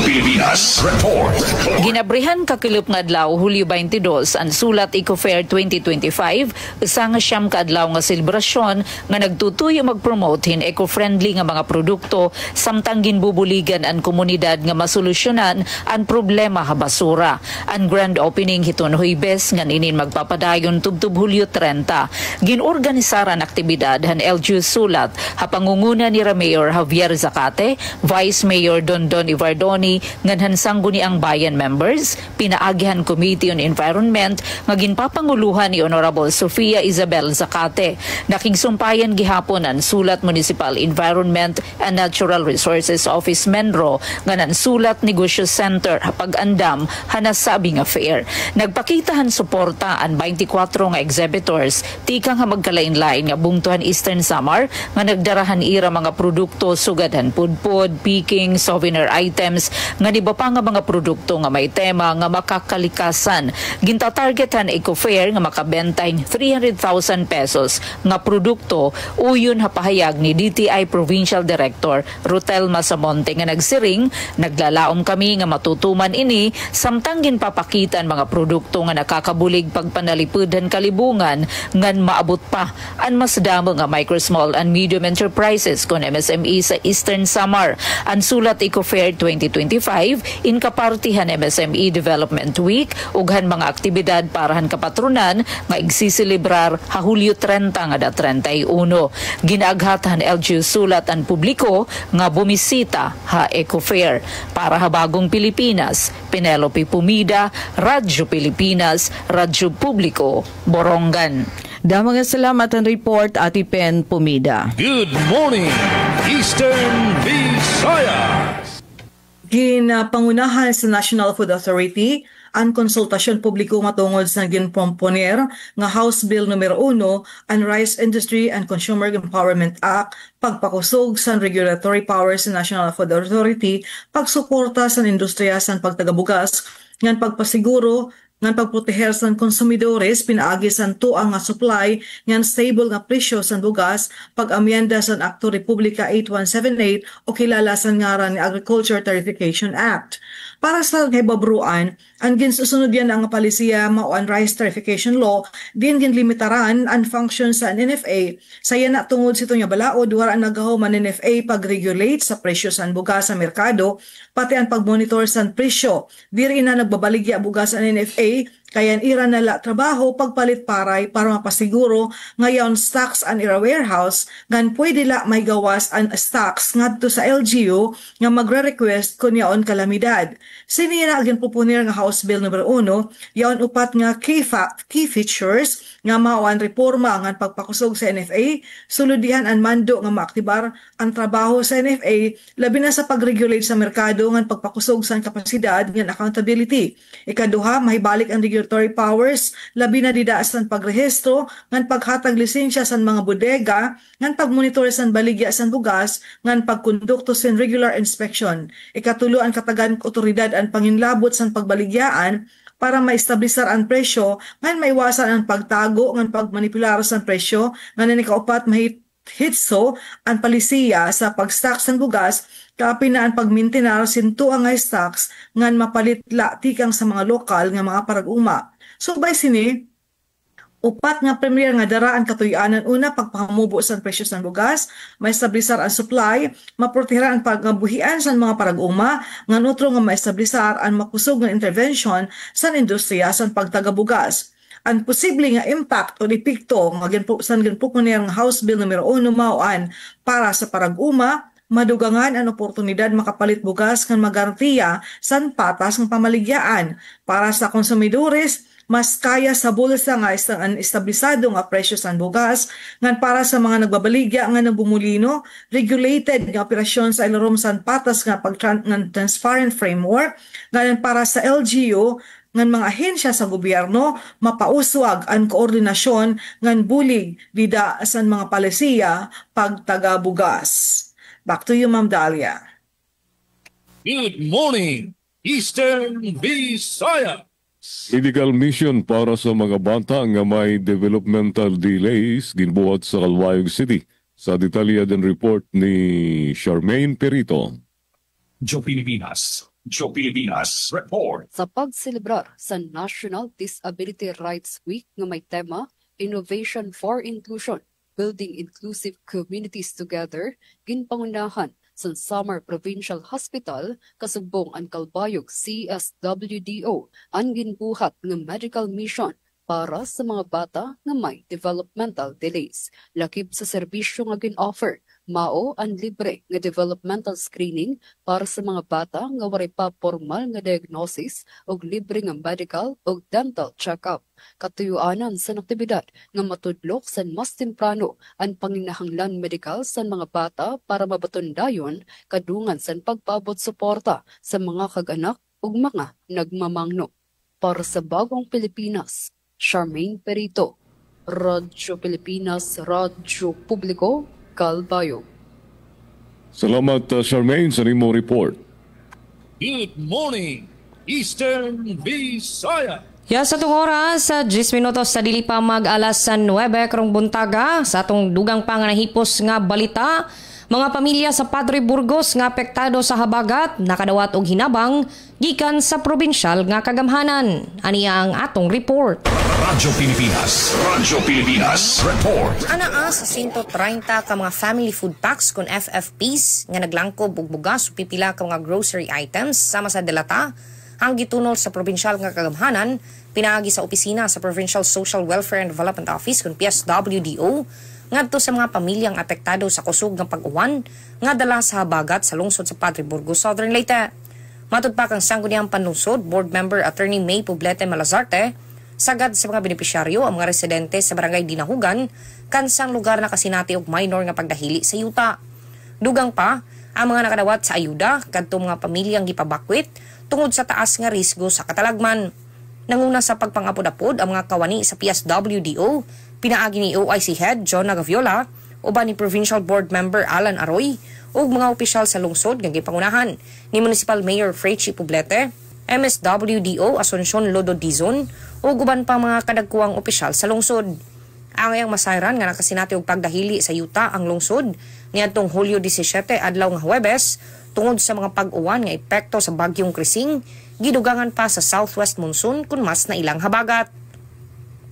Pilipinas Report. Ginabrihan kakilip nga adlaw Hulyo 22 ang Sulat Eco Fair 2025 usa nga siyam ka adlaw nga selebrasyon nga nagtutuyo mag-promote hin eco-friendly nga mga produkto samtang ginbubuligan ang komunidad nga masolusyonan ang problema ha basura. Ang grand opening hiton Huwebes nga ninin magpapadayon tubtub Hulyo 30. Ginorganisaran aktibidad han LGU Sulat ha pangunguna ni Mayor Javier Zacate, Vice Mayor Dondon Ivardoni, nganhan sangguni ang bayan members, pinaagihan Committee on Environment, nga ginpapanguluhan ni Honorable Sofia Isabel Zacate. Nakigsumpayan gihapon ang Sulat Municipal Environment and Natural Resources Office Menro, nganhan Sulat Negosyo Center pag-andam hanasabi nga fair. Nagpakitahan suporta ang 24 nga exhibitors, tikang nga magkalain-lain nga bungtuhan Eastern Samar, nga nagdarahan ira mga produkto sugadan pudpod, picking, souvenir items, nga niba pa nga mga produkto nga may tema nga makakalikasan. Gintatargetan Eco Fair nga makabentay 300,000 pesos nga produkto uyon hapahayag ni DTI Provincial Director Rutel Masamonte nga nagsiring, naglalaom kami nga matutuman ini samtang ginpapakitan mga produkto nga nakakabulig pagpanalipudan kalibungan ngan maabot pa ang mas damo nga micro, small and medium enterprises kon MSME sa Eastern Samar. Ang Sulat Eco Fair 2025 inkapartihan MSME Development Week ughan mga aktibidad parahan kapatronan nga igsisilibrar ha Hulyo 30 nga da 31. Ginaaghatan LGU Sulat ang publiko nga bumisita ha Eco Fair. Para ha Bagong Pilipinas, Penelope Pumida, Radyo Pilipinas, Radyo Publiko, Borongan. Damang salamat ang report, Ati Pen Pumida. Good morning, Eastern Visayas. Ginapangunahan sa National Food Authority ang konsultasyon publiko matungod sa ginpomponer nga House Bill numero 1 ang Rice Industry and Consumer Empowerment Act, pagpakusog sa regulatory powers sa National Food Authority, pagsuporta sa industriya sa pagtagabugas, ngan pagpasiguro ngan pagproteher sa konsumidores, pinaagi sa tuang nga supply ngan stable nga presyo sa bugas, pag-amyenda sa Akto Republika 8178 o kilala sa ngaran ni Agriculture Tarification Act. Para sa hebabruan, ang ginsusunod yan ang palisiya mao ang Rice Tarification Law, din ginlimitaran ang function sa NFA. Saya na tungod sito nga balaod, wala ang nagahuman NFA pag-regulate sa presyo sa bugas sa merkado, pati ang pag-monitor sa presyo. Diri na nagbabaligya bugas sa NFA, kaya ira nala trabaho pagpalit paray para mapasiguro ngayon stocks an ira warehouse ngan pwede la may gawas an stocks ngadto sa LGU nga magre-request kun yaon kalamidad. Sini na agin pupunir nga House Bill number 1 yaon upat nga key features nga mao ang reforma ngan pagpakusog sa NFA, suludihan ang mando nga maaktibar ang trabaho sa NFA labi na sa pag-regulate sa merkado ngan pagpakusog sa kapasidad ngan accountability. Ikaduha, mahibalik ang regulatory powers labi na didaas ng pagrehistro ngan paghatag lisensya sa mga bodega ngan pagmonitor sa baligya sa bugas ngan pagkondukto sa regular inspection. Ikatulo, ang katagan otoridad ang panginlabot sa pagbaligyaan para maestablisar ang presyo ngan maiwasan ang pagtago ngan pagmanipular sa presyo ngan ikaupat mahitso ang palisiya sa pag-stock sa bugas kapi na ang pagmintinar sinto ang stocks ngan mapalitla tikang sa mga lokal nga mga parag-uma. So by sini, upat nga premier nga daraan katuyanan, una pagpahamubo sa presyo sa bugas, maestablisar ang supply, maproteher ang pagbuhian sa mga parag-uma, ngan utro nga maestablisar ang makusog nga intervention sa industriya sa pagtagabugas. Ang posible nga impact o epekto nga ginpukuner nga House Bill numero 1 mauan para sa parag-uma, madugangan ang oportunidad makapalit bugas kan magarantiya san patas ng pamaligyaan para sa konsumidores, mas kaya sa bulsa nga ang establisado nga presyo sa bugas ngan para sa mga nagbabaligya nga nagbumulino, regulated nga operasyon sa ilarom san patas nga transparent framework ngan para sa LGU ngan mga ahensya sa gobyerno mapauswag ang koordinasyon ngan bulig dida sa mga palisiya pagtagabugas. Back to you, Ma'am Dalia. Good morning, Eastern Visayas. Medical mission para sa mga bata nga may developmental delays ginbuhat sa Calbayog City. Sa detalya din report ni Charmaine Perito. Joe Pilipinas report. Sa pagselebrar sa National Disability Rights Week nga may tema Innovation for Inclusion, Building Inclusive Communities Together, ginpangunahan sa Samar Provincial Hospital kasubong ang Calbayog CSWDO ang ginbuhat ng medical mission para sa mga bata nga may developmental delays. Lakip sa serbisyo nga gin-offer, mao ang libre nga developmental screening para sa mga bata nga waray pa formal nga diagnosis ug libre nga medical ug dental check-up. Katuyuanan sa aktibidad nga matudlok sa mas temprano ang panginahanglan medikal sa mga bata para mabaton dayon kadungan sa pagpabot suporta sa mga kag-anak ug mga nagmamangno. Para sa Bagong Pilipinas, Charmaine Perito, Radyo Pilipinas, Radyo Publiko, Calbayog. Salamat Charmaine sa nimo report. Good morning, Eastern Visayas. Sa itong oras, 10 minutos sa dili pa mag-alas 9 karong buntaga sa atong dugang panganahipos nga balita. Mga pamilya sa Padre Burgos nga apektado sa habagat nakadawat og hinabang gikan sa probinsyal nga kagamhanan. Aniya ang atong report. Radyo Pilipinas report. Anaa sa 130 ka mga family food packs kon FFPs nga naglangkob og bugas ug pipila ka mga grocery items sama sa delata ang gitunol sa probinsyal nga kagamhanan pinaagi sa opisina sa Provincial Social Welfare and Development Office kon PSWDO ngadto sa mga pamilyang apektado sa kusog ng pag-uwan nga dala sa habagat sa lungsod sa Padre Burgos, Southern Leyte. Matud pa kang sangguniang panlungsod, Board Member Attorney May Poblete Malazarte, sagad sa mga benepisyaryo ang mga residente sa Barangay Dinahugan kansang lugar na kasinati og minor nga pagdahili sa yuta. Dugang pa ang mga nakadawat sa ayuda kadto mga pamilyang gipabakwit tungod sa taas nga risgo sa katalagman. Nanguna sa pagpangapod-apod ang mga kawani sa PSWDO, pinaagi ni OIC Head John Nagaviola, uban ni Provincial Board Member Alan Aroy, ug mga opisyal sa lungsod nga gipangunahan ni Municipal Mayor Frenchy Poblete, MSWDO Asuncion Lodo Dizon, ug uban pa mga kadagkuwang opisyal sa lungsod. Angayang masayran nga nakasinati og pagdahili sa yuta ang lungsod niadtong Hulyo 17 adlaw nga Huwebes tungod sa mga pag-uwan nga epekto sa bagyong Krising, gidugangan pa sa southwest monsoon kun mas na ilang habagat.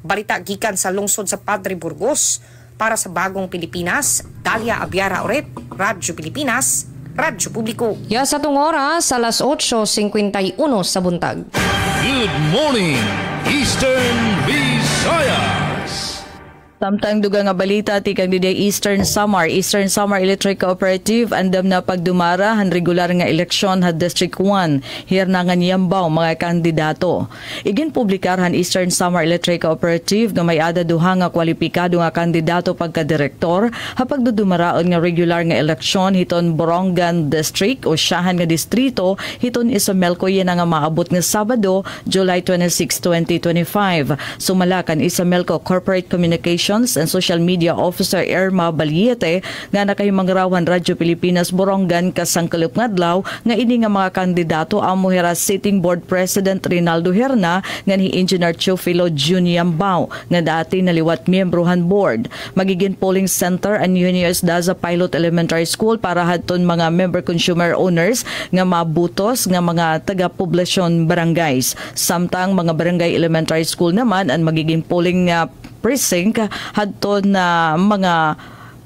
Balita gikan sa lungsod sa Padre Burgos para sa Bagong Pilipinas, Dalia Abiara Oret, Radyo Pilipinas, Radyo Publiko. Sa itong oras, alas 8:51 sa buntag. Good morning, Eastern Visayas. Samtang duga nga balita ti kang diday Eastern Samar Electric Cooperative andam na pagdumara han regular nga eleksyon ha District 1 hirnangan Yambaw mga kandidato. Igin publikar han Eastern Samar Electric Cooperative nga may ada duha nga kwalipikado nga kandidato pagka-direktor ha pagdudumaraon nga regular nga eleksyon hiton Borongan District o siyahan nga distrito hiton Isomelco yan nga maabot nga Sabado, July 26, 2025. Sumala kan Isomelco Corporate Communication and Social Media Officer Irma Baliete nga nakahimangrawan Radyo Pilipinas Borongan kasangkalup ngadlaw nga ini nga mga kandidato amo hira Sitting Board President Rinaldo Herna nga ni Engineer Chofilo Juniambao nga dati naliwat miyembrohan board. Magiging polling center ang Unios Daza Pilot Elementary School para hadton mga member consumer owners nga mabutos nga mga taga-poblasyon barangays. Samtang mga barangay elementary school naman ang magiging polling precinct hadto na mga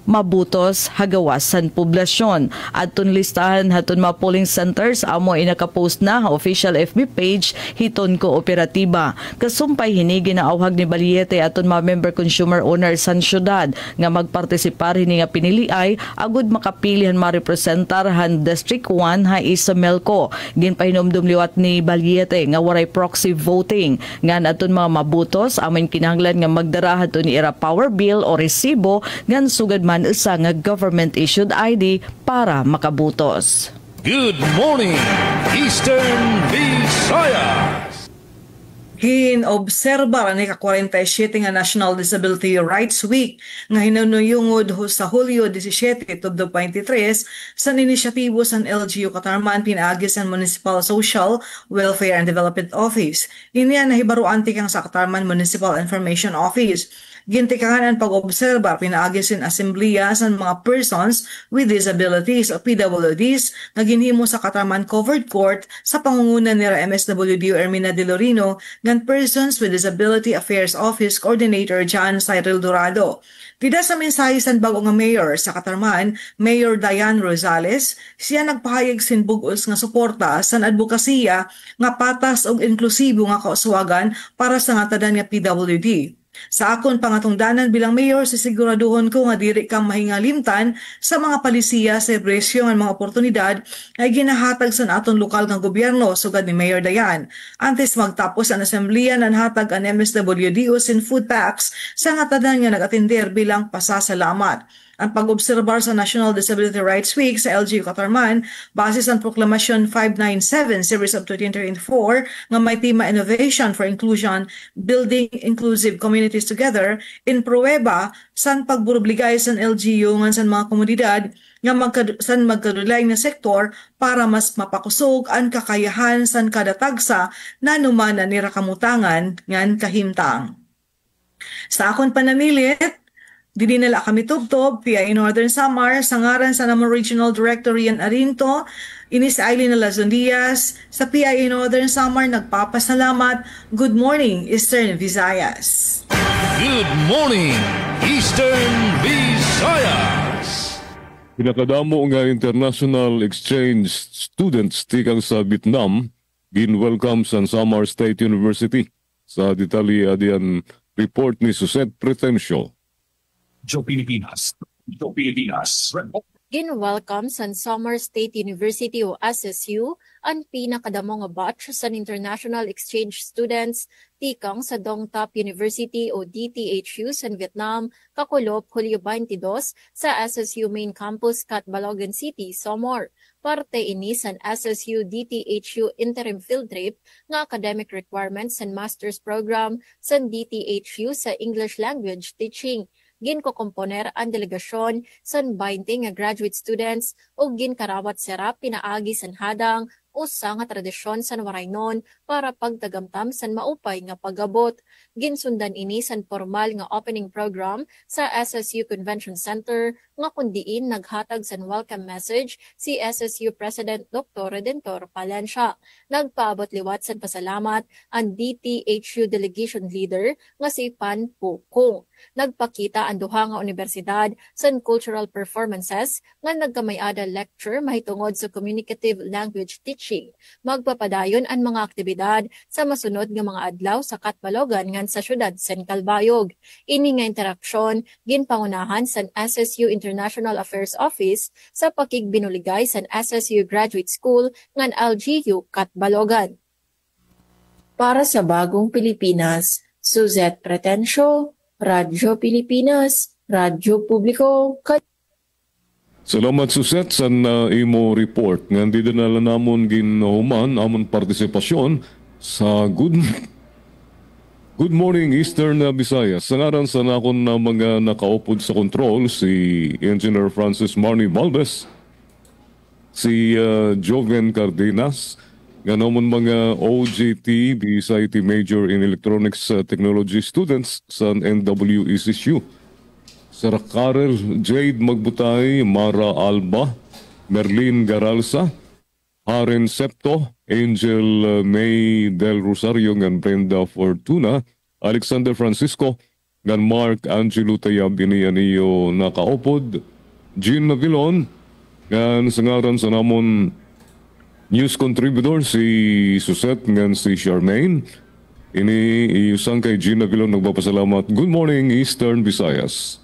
mabutos hagawasan poblasyon. Adton listahan haton mga polling centers amo inakapost na official FB page hiton kooperatiba. Kasumpay hinigi na awhag ni Baliete aton mga member consumer owners san syudad nga magpartisipar hini nga piniliay agud makapilihan marepresentar han District 1 ha Isomelco. Ginpahinomdum liwat ni Baliete nga waray proxy voting nga aton mga mabutos amin kinahanglan nga magdara haton ni ira power bill o resibo ngan sugad isa nga government-issued ID para makabutos. Good morning, Eastern Visayas. Hinobserba ni ka-47 nga National Disability Rights Week nga hinanuyungod sa Hulyo 17, 2023 sa inisyatibo sa LGU Katarman pinaagi sa Municipal Social Welfare and Development Office. Iniya nahibaruan tikang sa Katarman Municipal Information Office. Gintikangan ang pag-obserba pinaagi sin assemblea sa mga persons with disabilities o PWDs na ginhimo sa Katarman Covered Court sa pangunguna ni MSWD Ermina De Lorino ng Persons with Disability Affairs Office Coordinator John Cyril Dorado. Tida sa mensahe sa bago nga mayor sa Katarman, Mayor Diane Rosales, siya nagpahayag sin bugos nga suporta sa advokasya nga patas ug inklusibo nga kauswagan para sa nga tanan nga PWD. Sa akon pangatungdanan bilang mayor, sisiguraduhon ko nga diri kang mahingalimtan sa mga palisiya sa presyo ng mga oportunidad ay ginahatag sa aton lokal ng gobyerno sugad ni Mayor Dayan. Antes magtapos ang asembleya nan hatag ang MSWD sin food packs sa nga tanan nga nag-atender bilang pasasalamat. Ang pag-obserbar sa National Disability Rights Week sa LGU Katarman base sa Proclamation 597 Series of 2024 nga may tema Innovation for Inclusion, Building Inclusive Communities Together in pruweba san pagburobligay sa LGU ngan sa mga komunidad nga magkadulay na sektor para mas mapakusog ang kakayahan san kada tagsa na numana ni rakamutangan ngan kahimtang. Sa akon panamilit, dinala kami tubtob, PIA Northern Samar, sa ngaran sa namang Regional Director Rian Arinto, inis Aileen Lazon Diaz, sa PIA Northern Samar, nagpapasalamat. Good morning, Eastern Visayas. Good morning, Eastern Visayas. Pinakadamo nga international exchange students tikang sa Vietnam, gin-welcome sa Samar State University. Sa detalye adian report ni Suzette Pretencio. Joe Pilipinas. Gin-welcome sa Samar State University o SSU ang pinakadamo nga batch sa international exchange students tikang sa Dong Thap University o DTHU sa Vietnam kakulop Hulyo 22 sa SSU Main Campus Catbalogan City, Samar. Parte ini sa SSU DTHU interim field trip nga academic requirements sa master's program sa DTHU sa English Language Teaching. Ginkokomponer ang delegasyon sa 20 nga graduate students o ginkarawat serap pinaagi sa hadang usa nga tradisyon sa Waraynon para pagtagamtam sa maupay nga pagabot. Ginsundan ini sa formal nga opening program sa SSU Convention Center nga kundiin naghatag sa welcome message si SSU President Dr. Redentor Palencia. Nagpaabot liwat sa pasalamat ang DTHU delegation leader nga si Pan Pukong. Nagpakita ang duha nga universidad sa cultural performances nga nagkamayada lecture mahitungod sa communicative language teaching. Magpapadayon ang mga aktibidad sa masunod nga mga adlaw sa Catbalogan ngan sa syudad San Calbayog. Ini nga interaksyon ginpangunahan sa SSU International Affairs Office sa pakigbinuligay sa SSU Graduate School ngan LGU Catbalogan. Para sa Bagong Pilipinas, Suzette Pretencio, Radyo Pilipinas, Radyo Publiko. Salamat Suzette sa imo report. Nga di dinala namon ginahuman amon partisipasyon sa Good Morning Eastern Visayas. Sa ngaran sa nakon na mga nakaupod sa control si Engineer Francis Marnie Malves, si Joven Cardenas, ganomon mga OJT, BSIT Major in Electronics Technology students sa NWECSU. Sarah Karel, Jade Magbutay, Mara Alba, Merlin Garalsa, Haren Septo, Angel May Del Rosario, ngan Brenda Fortuna, Alexander Francisco, ngan Mark Angelo Tayab, iniyo nakaupod, Jean Navilon, ngan sangaran sa namon news contributor si Suzette ngan si Charmaine. Ini iusang kay Gina Vilon nagpapasalamat. Good morning, Eastern Visayas.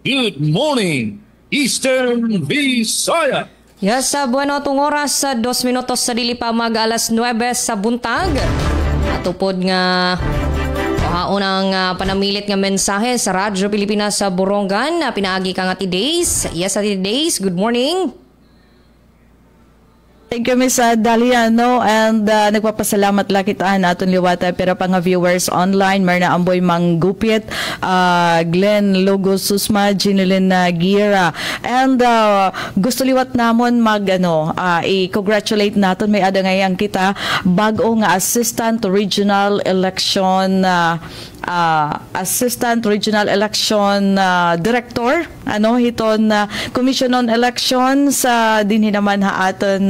Good morning, Eastern Visayas. Yes, sa buwan atong oras sa 2 minutos sa dili pa mag alas 9 sa buntag. Atupod nga unang panamilit nga mensahe sa Radyo Pilipinas sa Borongan na pinaagi ka nga ti Days. Yes, Ati Days, good morning. Thank you, Miss Dalia, no? And nagpapasalamat lang kita naton liwata pero pa nga viewers online, Marna Amboy Manggupit, Glenn Logo Susma, Ginilin Gira. And gusto liwat namon i-congratulate naton may ada ngayang kita bago nga Assistant Regional Election Director hiton Commission on Elections dinhi naman aton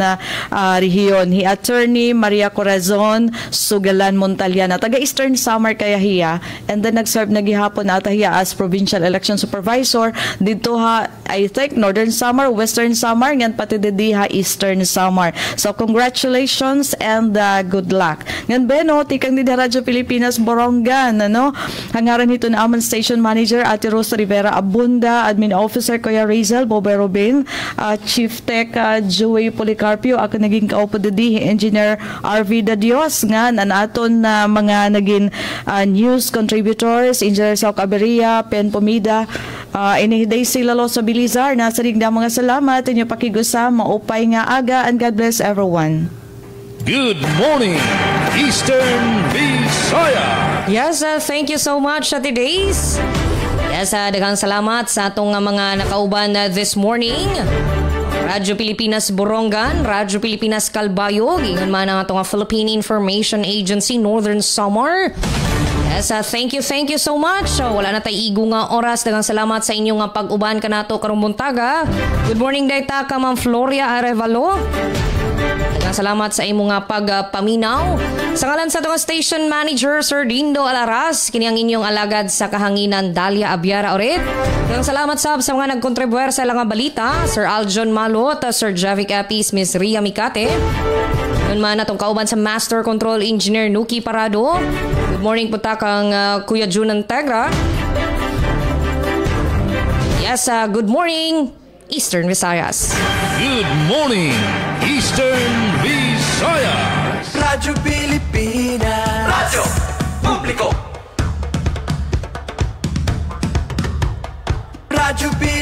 rehiyon hi Attorney Maria Corazon Sugalan Montaliana taga Eastern Samar kaya hiya, and then nag-serve nagihapon ata hiya as Provincial Election Supervisor dito I think Northern Samar, Western Samar ngan pati diha Eastern Samar. So congratulations and good luck. Ngan beno tikang di Radyo Pilipinas Borongan hangaran hito na amon Station Manager Ate Rosa Rivera Abunda, Admin Officer Kuya Razel Bobe Robin, Chief Tech Joey Policarpio, ako naging kaupo didi Engineer RV Dadios nga aton mga naging news contributors, Engineer Sauk Aberia, Pen Pomida, inihiday sila sa Bilizar, nasa ring na mga salamat inyo pakigusa, maupay nga aga, and God bless everyone. Good morning, Eastern Visayas! Yes, thank you so much, Ate Days. Yes, daghang salamat sa atong mga nakauban this morning. Radyo Pilipinas Borongan, Radyo Pilipinas Calbayog, ingon man ang atong Philippine Information Agency Northern Samar. Yes, thank you so much. Wala na tayo igo nga oras. Daghang salamat sa inyong pag-uban kanato karong buntaga. Good morning dayta ka Ma'am Floria Arevalo. Daghang salamat sa imong pagpaminaw. Sa ngalan sa itong Station Manager Sir Dindo Alaras, kini ang inyong alagad sa kahanginan Dalia Abiara Oret. Daghang salamat sa mga nagkontribuer sa ilang balita, Sir Aljon Malot, Sir Javic Apis, Miss Ria Mikate. Yun man atong kauban sa Master Control Engineer Nuki Parado. Good morning po kang Kuya Junan Tegra. Yes, good morning Eastern Visayas. Good morning, Eastern Visayas! Radyo Pilipinas, Radyo Publiko, Radyo Pilipinas.